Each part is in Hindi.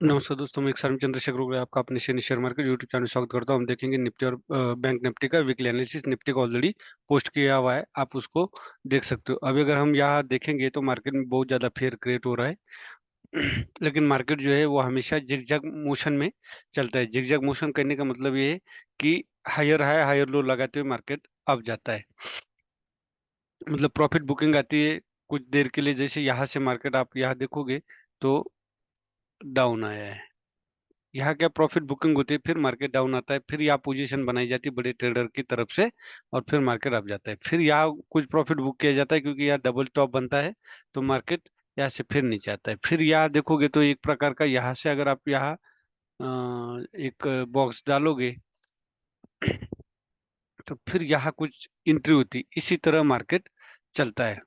नमस्कार दोस्तों, मैं एक सर्व चंद्रशेखर हो गया आपका अपने शेयर मार्केट यूट्यूब चैनल में स्वागत करता हूं। हम देखेंगे निफ्टी और बैंक निफ्टी का वीकली एनालिसिस। निफ्टी का ऑलरेडी पोस्ट किया हुआ है, आप उसको देख सकते हो। अभी अगर हम यहाँ देखेंगे तो मार्केट में बहुत ज़्यादा फेयर क्रिएट हो रहा है। लेकिन मार्केट जो है वो हमेशा जिगजैग मोशन में चलता है। जिगजैग मोशन करने का मतलब ये है कि हायर हाई हायर लो लगाते हुए मार्केट अप जाता है। मतलब प्रॉफिट बुकिंग आती है कुछ देर के लिए, जैसे यहाँ से मार्केट आप यहाँ देखोगे तो डाउन आया है। यहाँ क्या प्रॉफिट बुकिंग होती है, फिर मार्केट डाउन आता है, फिर यहाँ पोजीशन बनाई जाती है बड़े ट्रेडर की तरफ से, और फिर मार्केट अप जाता है। फिर यहाँ कुछ प्रॉफिट बुक किया जाता है क्योंकि यहाँ डबल टॉप बनता है, तो मार्केट यहाँ से फिर नीचे आता है। फिर यहाँ देखोगे तो एक प्रकार का, यहाँ से अगर आप यहाँ एक बॉक्स डालोगे तो फिर यहाँ कुछ एंट्री होती है। इसी तरह मार्केट चलता है।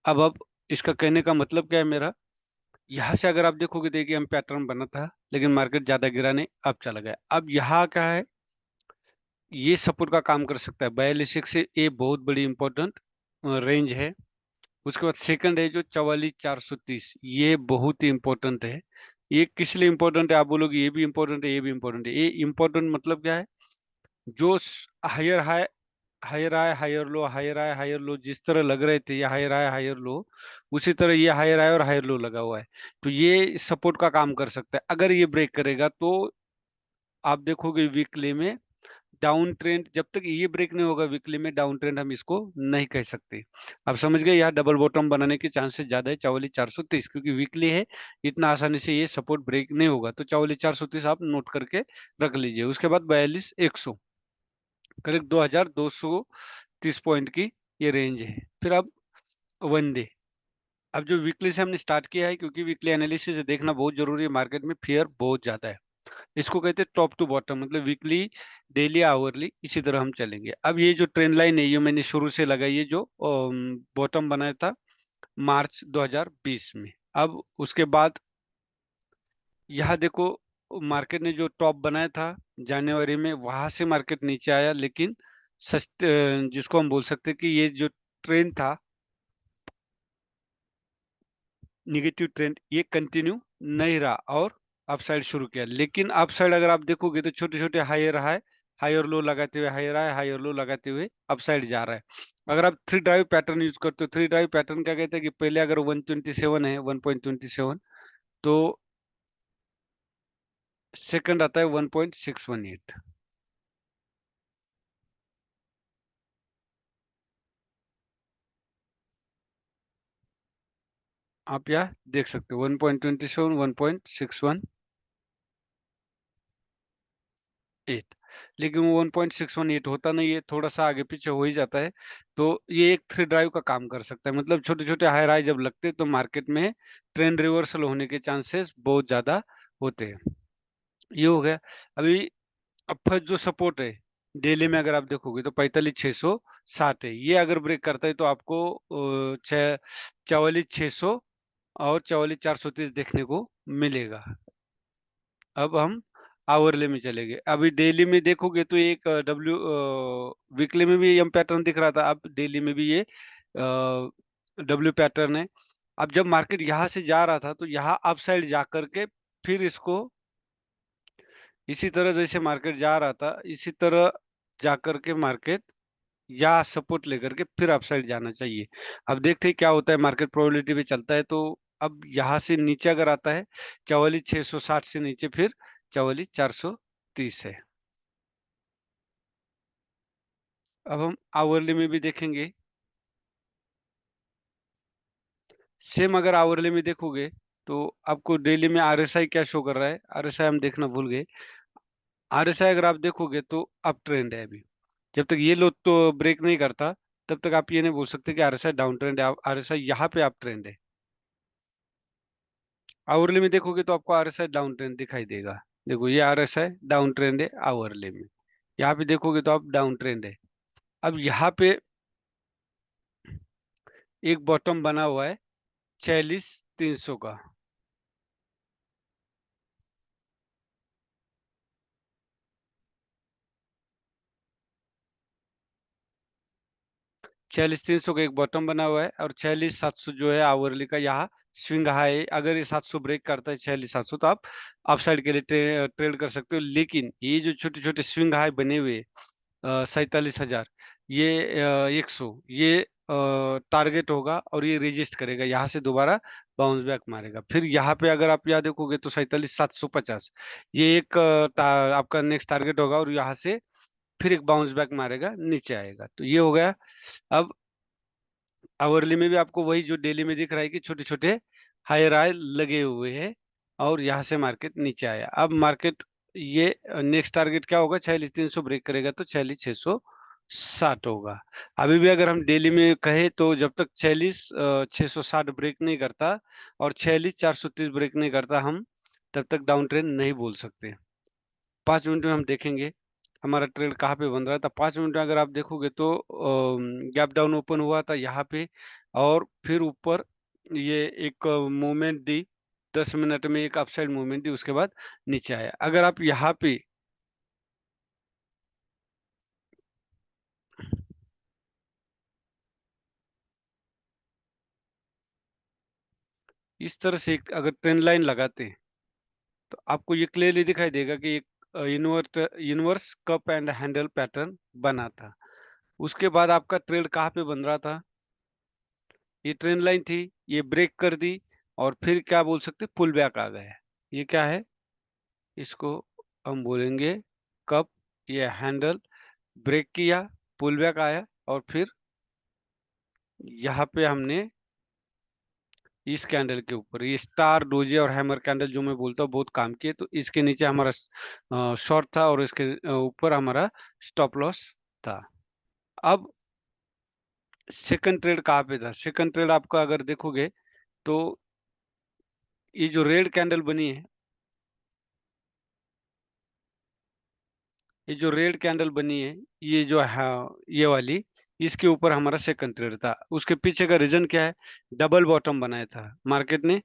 अब इसका कहने का मतलब क्या है मेरा, यहाँ से अगर आप देखोगे, देखिए हम पैटर्न बना था लेकिन मार्केट ज्यादा गिरा नहीं, अब चला गया। अब यहाँ क्या है, ये सपोर्ट का काम कर सकता है 42 से, ये बहुत बड़ी इंपॉर्टेंट रेंज है। उसके बाद सेकंड है जो 44,430, ये बहुत ही इंपॉर्टेंट है। ये किस लिए इंपॉर्टेंट है आप बोलोगे, ये भी इंपॉर्टेंट है, ये भी इंपॉर्टेंट है। ये इंपॉर्टेंट मतलब क्या है, जो higher high higher high higher low, higher high higher low जिस तरह लग रहे थे, ये हायर हाई हायर लो, उसी तरह ये हायर हाई और हायर लो लगा हुआ है। तो ये सपोर्ट का काम कर सकता है। अगर ये ब्रेक करेगा तो आप देखोगे वीकली में डाउन ट्रेंड, जब तक ये ब्रेक नहीं होगा वीकली में डाउन ट्रेंड हम इसको नहीं कह सकते। आप समझ गए, यहाँ डबल बॉटम बनाने के चांसेस ज्यादा है 44,430, क्योंकि वीकली है, इतना आसानी से ये सपोर्ट ब्रेक नहीं होगा। तो 44,430 आप नोट करके रख लीजिए। उसके बाद 42,100, करीब 2,230 पॉइंट की ये रेंज है। फिर अब वन डे, अब जो वीकली से हमने स्टार्ट किया है, क्योंकि वीकली एनालिसिस देखना बहुत जरूरी है, मार्केट में फियर बहुत ज्यादा है। इसको कहते हैं टॉप टू बॉटम, मतलब वीकली, डेली, आवरली, इसी तरह हम चलेंगे। अब ये जो ट्रेंड लाइन है ये मैंने शुरू से लगाई है, जो बॉटम बनाया था मार्च 2020 में। अब उसके बाद यहाँ देखो, मार्केट ने जो टॉप बनाया था जनवरी में, वहां से मार्केट नीचे आया, लेकिन जिसको हम बोल सकते हैं कि ये जो ट्रेंड था, निगेटिव ट्रेंड, ये कंटिन्यू नहीं रहा और अपसाइड शुरू किया। लेकिन अपसाइड अगर आप देखोगे तो छोटे छोटे हायर हाई हायर लो लगाते हुए, हायर हाई हायर लो लगाते हुए अपसाइड जा रहा है। अगर आप थ्री ड्राइव पैटर्न यूज करते हो, थ्री ड्राइव पैटर्न क्या कहते हैं कि पहले अगर 127 है, 1.27, तो सेकंड आता है 1.618। आप यहाँ देख सकते हो 1.27, 1.618। लेकिन वो 1.618 होता नहीं है, थोड़ा सा आगे पीछे हो ही जाता है। तो ये एक थ्री ड्राइव का काम कर सकता है। मतलब छोटे छोटे हाई राइ जब लगते हैं तो मार्केट में ट्रेंड रिवर्सल होने के चांसेस बहुत ज्यादा होते हैं। ये हो गया। अभी अब फर्स्ट जो सपोर्ट है डेली में, अगर आप देखोगे तो 45,660 है। ये अगर ब्रेक करता है तो आपको 44,600 और 44,430 देखने को मिलेगा। अब हम आवरले में चले गए। अभी डेली में देखोगे तो एक वीकली में भी एम पैटर्न दिख रहा था, अब डेली में भी ये डब्ल्यू पैटर्न है। अब जब मार्केट यहाँ से जा रहा था तो यहाँ अप साइड जा करके फिर इसको इसी तरह, जैसे मार्केट जा रहा था इसी तरह जा करके मार्केट या सपोर्ट लेकर के फिर अपसाइड जाना चाहिए। अब देखते हैं क्या होता है, मार्केट प्रोबेबिलिटी पे चलता है। तो अब यहाँ से नीचे अगर आता है 44,660 से नीचे, फिर 44,430 है। अब हम आवरली में भी देखेंगे। सेम अगर आवरली में देखोगे तो आपको डेली में आरएसआई क्या शो कर रहा है, आरएसआई हम देखना भूल गए। आरएसआई अगर आप देखोगे तो अप ट्रेंड है अभी। जब तक ये लो तो ब्रेक नहीं करता, तब तक आप ये नहीं बोल सकते कि आरएसआई डाउन ट्रेंड है। आरएसआई यहाँ पे अप ट्रेंड है। आवरली में देखोगे तो आपको आरएसआई डाउन ट्रेंड दिखाई देगा। देखो ये आरएसआई डाउन ट्रेंड है आवरली में। यहाँ पे देखोगे तो आप डाउन ट्रेंड है। अब यहाँ पे एक बॉटम बना हुआ है 46,300 का। 46,300 का एक बॉटम बना हुआ है और 46,700 जो है आवरली का यहाँ स्विंग हाई। अगर ये 700 ब्रेक करता है 46,700 तो आप अपसाइड के लिए ट्रेड कर सकते हो। लेकिन ये जो छोटे छोटे स्विंग हाई बने हुए 47,000, ये 100, ये टारगेट होगा और ये रेजिस्ट करेगा, यहाँ से दोबारा बाउंस बैक मारेगा। फिर यहाँ पे अगर आप यहाँ देखोगे तो 47,750, ये एक आपका नेक्स्ट टारगेट होगा और यहाँ से फिर एक बाउंस बैक मारेगा, नीचे आएगा। तो ये हो गया। अब आवरली में भी आपको वही जो डेली में दिख रहा है कि छोटे छोटे हायर हाई लगे हुए हैं और यहाँ से मार्केट नीचे आया। अब मार्केट ये नेक्स्ट टारगेट क्या होगा, 46,300 ब्रेक करेगा तो 46,660 होगा। अभी भी अगर हम डेली में कहे तो जब तक 46,660 ब्रेक नहीं करता और 46,430 ब्रेक नहीं करता, हम तब तक डाउन ट्रेंड नहीं बोल सकते। 5 मिनट में हम देखेंगे हमारा ट्रेड कहाँ पे बन रहा था। 5 मिनट में अगर आप देखोगे तो गैप डाउन ओपन हुआ था यहाँ पे और फिर ऊपर ये एक मूवमेंट दी, 10 मिनट में एक अपसाइड मूवमेंट दी, उसके बाद नीचे आया। अगर आप यहाँ पे इस तरह से अगर ट्रेंड लाइन लगाते हैं तो आपको ये क्लियरली दिखाई देगा कि एक universe cup and handle pattern बना था। उसके बाद आपका ट्रेड कहाँ पे बन रहा था, ये ट्रेंड लाइन थी, ये ब्रेक कर दी और फिर क्या बोल सकते, पुल बैक आ गया। ये क्या है, इसको हम बोलेंगे कप, ये हैंडल, ब्रेक किया, पुल बैक आया और फिर यहाँ पे हमने इस कैंडल के ऊपर ये स्टार, डोजे और हैमर कैंडल जो मैं बोलता हूँ बहुत काम किए। तो इसके नीचे हमारा शॉर्ट था और इसके ऊपर हमारा स्टॉप लॉस था। अब सेकंड ट्रेड कहाँ पे था, सेकंड ट्रेड आपका अगर देखोगे तो ये जो रेड कैंडल बनी है, ये जो रेड कैंडल बनी है, ये जो है ये वाली, इसके ऊपर हमारा सेकंड ट्रेड था। उसके पीछे का रीजन क्या है, डबल बॉटम बनाया था मार्केट ने,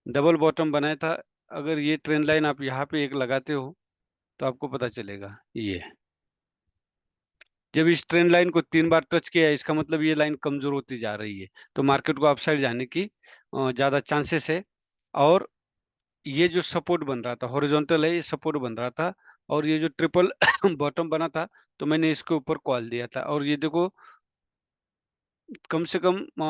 डबल बॉटम बनाया था। अगर ये ट्रेंड लाइन आप यहाँ पे एक लगाते हो तो आपको पता चलेगा, ये जब इस ट्रेंड लाइन को 3 बार टच किया है, इसका मतलब ये लाइन कमजोर होती जा रही है, तो मार्केट को अपसाइड जाने की ज्यादा चांसेस है। और ये जो सपोर्ट बन रहा था हॉरिजॉन्टल है, ये सपोर्ट बन रहा था और ये जो ट्रिपल बॉटम बना था, तो मैंने इसके ऊपर कॉल दिया था। और ये देखो कम से कम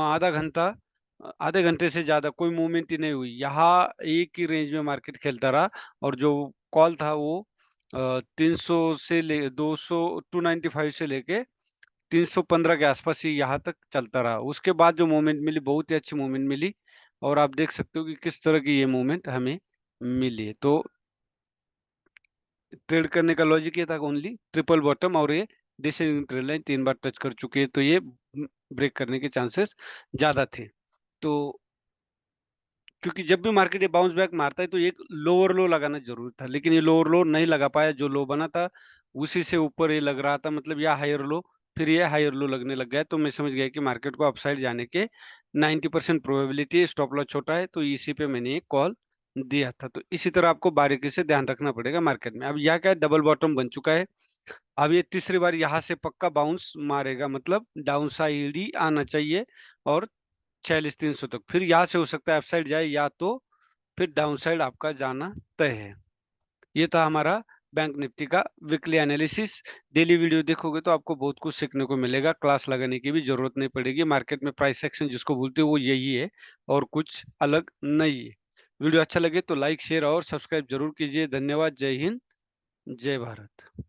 आधे घंटे से ज्यादा कोई मूवमेंट ही नहीं हुई, यहाँ एक ही रेंज में मार्केट खेलता रहा। और जो कॉल था वो 300 से ले 200, 295 से लेके 315 के आसपास ही यहाँ तक चलता रहा। उसके बाद जो मूवमेंट मिली, बहुत ही अच्छी मूवमेंट मिली और आप देख सकते हो कि किस तरह की ये मूवमेंट हमें मिली है। तो ट्रेड करने का लॉजिक ये था, ओनली ट्रिपल बॉटम और ये डिसेंडिंग ट्रेड लाइन 3 बार टच कर चुके हैं, तो ये ब्रेक करने के चांसेस ज्यादा थे। तो क्योंकि जब भी मार्केट ये बाउंस बैक मारता है तो एक लोअर लो लगाना जरूरी था, लेकिन ये लोअर लो नहीं लगा पाया। जो लो बना था उसी से ऊपर ये लग रहा था, मतलब यह हायर लो, फिर ये हायर लो लगने लग गया। तो मैं समझ गया कि मार्केट को अपसाइड जाने के 90% प्रोबेबिलिटी है, स्टॉप लॉस छोटा है, तो इसी पे मैंने एक कॉल दिया था। तो इसी तरह आपको बारीकी से ध्यान रखना पड़ेगा मार्केट में। अब यह क्या है, डबल बॉटम बन चुका है। अब ये तीसरी बार यहाँ से पक्का बाउंस मारेगा, मतलब डाउन साइड ही आना चाहिए और 46,300 तक। फिर यहाँ से हो सकता है अपसाइड जाए या तो फिर डाउन साइड आपका जाना तय है। ये था हमारा बैंक निफ्टी का वीकली एनालिसिस। डेली वीडियो देखोगे तो आपको बहुत कुछ सीखने को मिलेगा, क्लास लगाने की भी जरूरत नहीं पड़ेगी। मार्केट में प्राइस एक्शन जिसको बोलते हो वो यही है और कुछ अलग नहीं है। वीडियो अच्छा लगे तो लाइक, शेयर और सब्सक्राइब जरूर कीजिए। धन्यवाद। जय हिंद, जय भारत।